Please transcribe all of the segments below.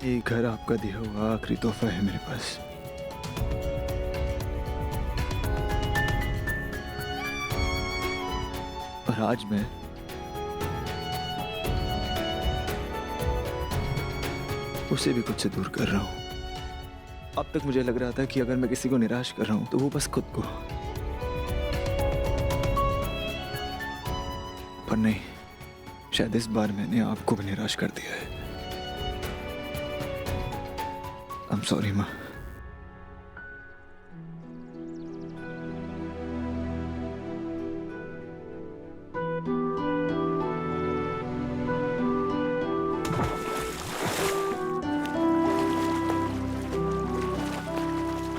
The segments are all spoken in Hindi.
ये घर आपका दिया हुआ आखिरी तोहफा है मेरे पास। और आज मैं उसे भी खुद से दूर कर रहा हूं। अब तक मुझे लग रहा था कि अगर मैं किसी को निराश कर रहा हूं तो वो बस खुद को, पर नहीं, शायद इस बार मैंने आपको भी निराश कर दिया है। I'm sorry माँ।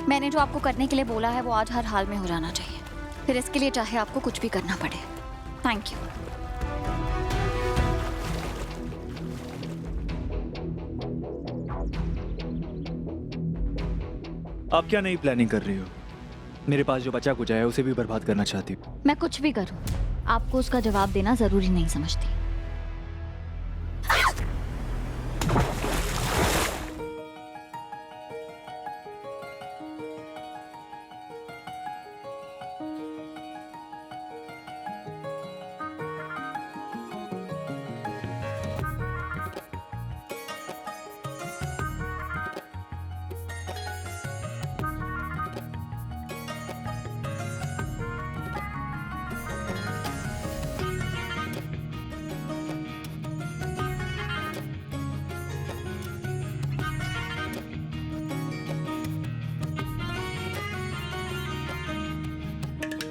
मैंने जो आपको करने के लिए बोला है वो आज हर हाल में हो जाना चाहिए, फिर इसके लिए चाहे आपको कुछ भी करना पड़े। Thank you. आप क्या नई प्लानिंग कर रही हो? मेरे पास जो बचा कुछ है उसे भी बर्बाद करना चाहती हो? मैं कुछ भी करूं, आपको उसका जवाब देना जरूरी नहीं समझती।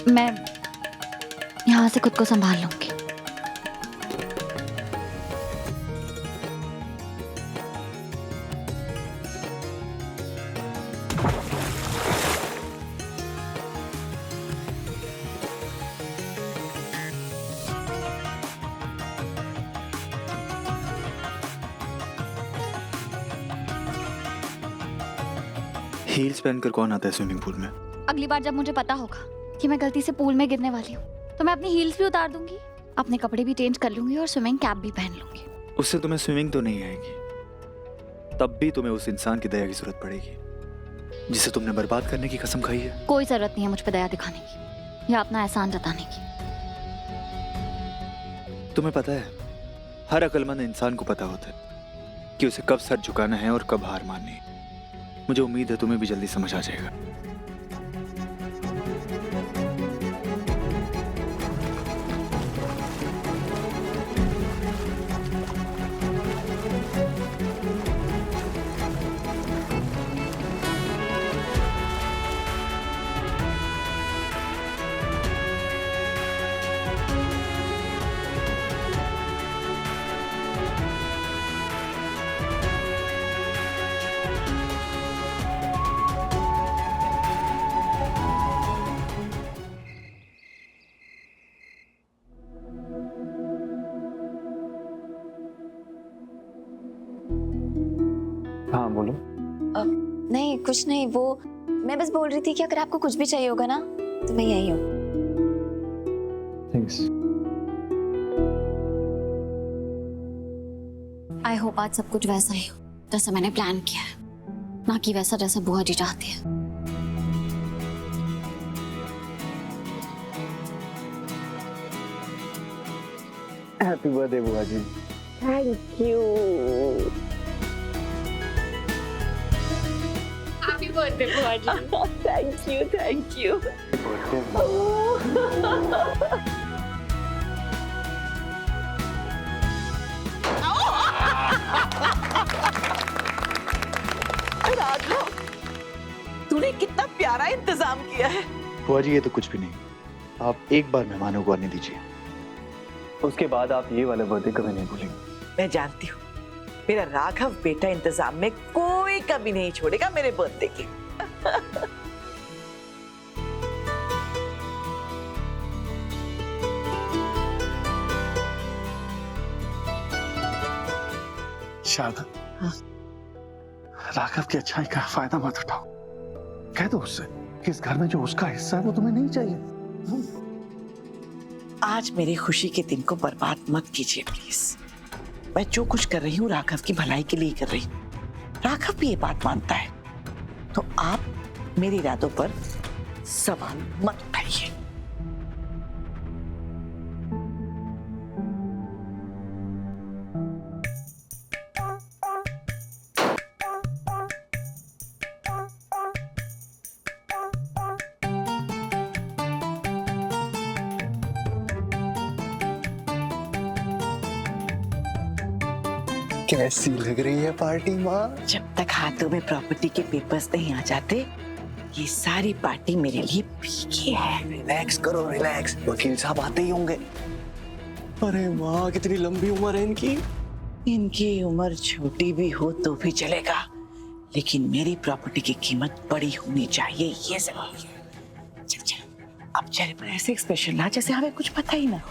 मैं यहाँ से खुद को संभाल लूंगी। हील्स पहनकर कौन आता है स्विमिंग पूल में? अगली बार जब मुझे पता होगा कि मैं गलती से पूल में गिरने वाली हूँ तो मैं अपनी हील्स भी उतार दूंगी, अपने कपड़े भी चेंज कर लूंगी और स्विमिंग कैप भी पहन लूंगी। उससे तुम्हें स्विमिंग तो नहीं आएगी, तब भी तुम्हें उस इंसान की दया की जरूरत पड़ेगी जिसे तुमने बर्बाद करने की कसम खाई है। कोई जरूरत नहीं है मुझ पर दया दिखाने की या अपना एहसान जताने की। तुम्हें पता है, हर अक्लमंद इंसान को पता होता है कि उसे कब सर झुकाना है और कब हार माननी है। मुझे उम्मीद है तुम्हें भी जल्दी समझ आ जाएगा। हाँ बोलो। नहीं कुछ नहीं, वो मैं बस बोल रही थी कि अगर आपको कुछ भी चाहिए होगा ना तो मैं यही हूँ। थैंक्स। आई होप आज सब कुछ वैसा ही हो जैसा मैंने प्लान किया है, ना कि वैसा जैसा बुआ जी चाहती है। हैप्पी बर्थडे बुआ जी। Thank you. हैप्पी बर्थडे बुआ जी। Thank you thank you. Raghav, तूने कितना प्यारा इंतजाम किया है। बुआ जी ये तो कुछ भी नहीं, आप एक बार मेहमानों को आने दीजिए, उसके बाद आप ये वाला बर्थडे कभी नहीं भूलेंगे। मैं जानती हूँ मेरा राघव बेटा इंतजाम में कोई कमी नहीं छोड़ेगा मेरे बर्थडे की। शारदा, हाँ? राघव की अच्छाई का फायदा मत उठाओ। कह दो उससे कि इस घर में जो उसका हिस्सा है वो तुम्हें नहीं चाहिए। आज मेरी खुशी के दिन को बर्बाद मत कीजिए प्लीज। मैं जो कुछ कर रही हूँ राघव की भलाई के लिए कर रही हूँ। राघव भी ये बात मानता है, तो आप मेरे इरादों पर सवाल मत उठाइए। कैसी लग रही है पार्टी माँ? जब तक हाथों में प्रॉपर्टी के पेपर्स नहीं आ जाते, ये सारी पार्टी मेरे लिए फीकी है। रिलैक्स करो रिलैक्स, वकील साहब आते ही होंगे। अरे माँ कितनी लंबी उम्र है इनकी। इनकी उम्र छोटी भी हो तो भी चलेगा, लेकिन मेरी प्रॉपर्टी की कीमत बड़ी होनी चाहिए, ये जरूरी है। चल चल, अब चेहरे पर ऐसे एक्सप्रेशन ला जैसे हमें कुछ पता ही ना।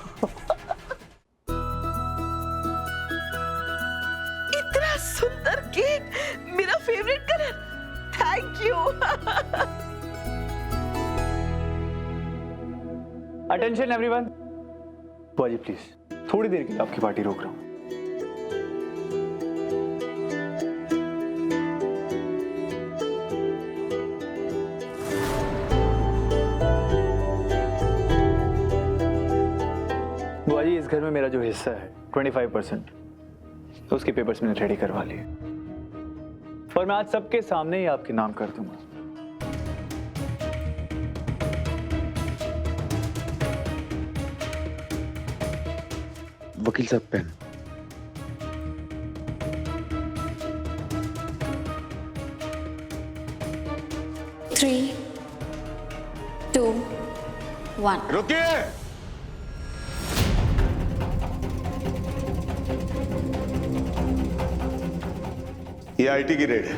इतना सुंदर केक, मेरा favourite colour. Thank you. Attention everyone. बुआ जी प्लीज, थोड़ी देर के लिए आपकी पार्टी रोक रहा हूँ। बुआ जी, इस घर में मेरा जो हिस्सा है 25%, तो उसके पेपर्स मैंने रेडी करवा लिए और मैं आज सबके सामने ही आपके नाम कर दूंगा। वकील साहब पेन। 3, 2, 1। रुकिए। ये आईटी की रेड है।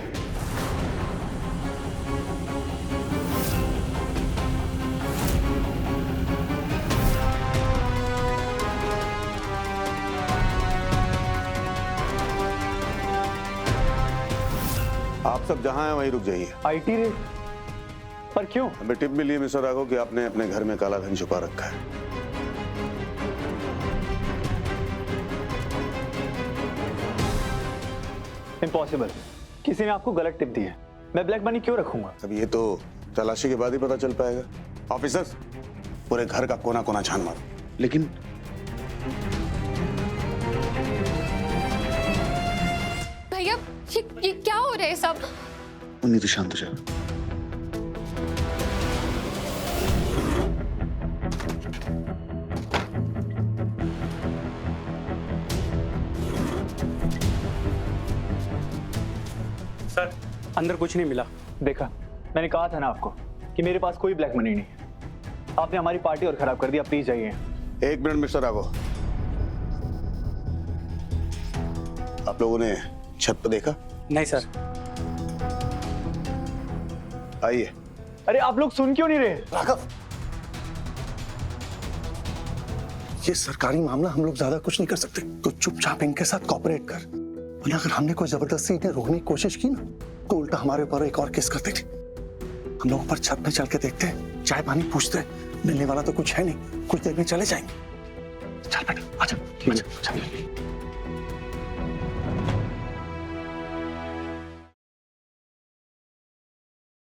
आप सब जहां हैं वहीं रुक जाइए। IT raid? पर क्यों? हमें टिप मिली है मिस्टर राघव कि आपने अपने घर में काला धन छुपा रखा है। इम्पॉसिबल। किसी ने आपको गलत टिप दी है। मैं ब्लैक मनी क्यों रखूंगा? अब ये तो तलाशी के बाद ही पता चल पाएगा। ऑफिसर्स, पूरे घर का कोना कोना छान मारो। लेकिन भैया ये क्या हो रहा है सब? उन्हीं तो शांत हो जाओ। सर, अंदर कुछ नहीं मिला। देखा, मैंने कहा था ना आपको कि मेरे पास कोई ब्लैक मनी नहीं है। आपने हमारी पार्टी और खराब कर दिया। प्लीज जाइए। एक मिनट मिस्टर राघव, आप लोगों ने छत पर देखा? नहीं सर। आइए। अरे आप लोग सुन क्यों नहीं रहे? राघव, ये सरकारी मामला, हम लोग ज्यादा कुछ नहीं कर सकते। तो चुपचाप इनके साथ कॉपरेट कर, वरना अगर हमने कोई जबरदस्ती इन्हें रोकने की कोशिश की ना तो उल्टा हमारे ऊपर एक और केस कर देगी। हम लोग ऊपर छत पे चल के देखते हैं, चाय पानी पूछते हैं। मिलने वाला तो कुछ है नहीं, कुछ देर में चले जाएंगे। चल बेटा, आजा, आजा, चल।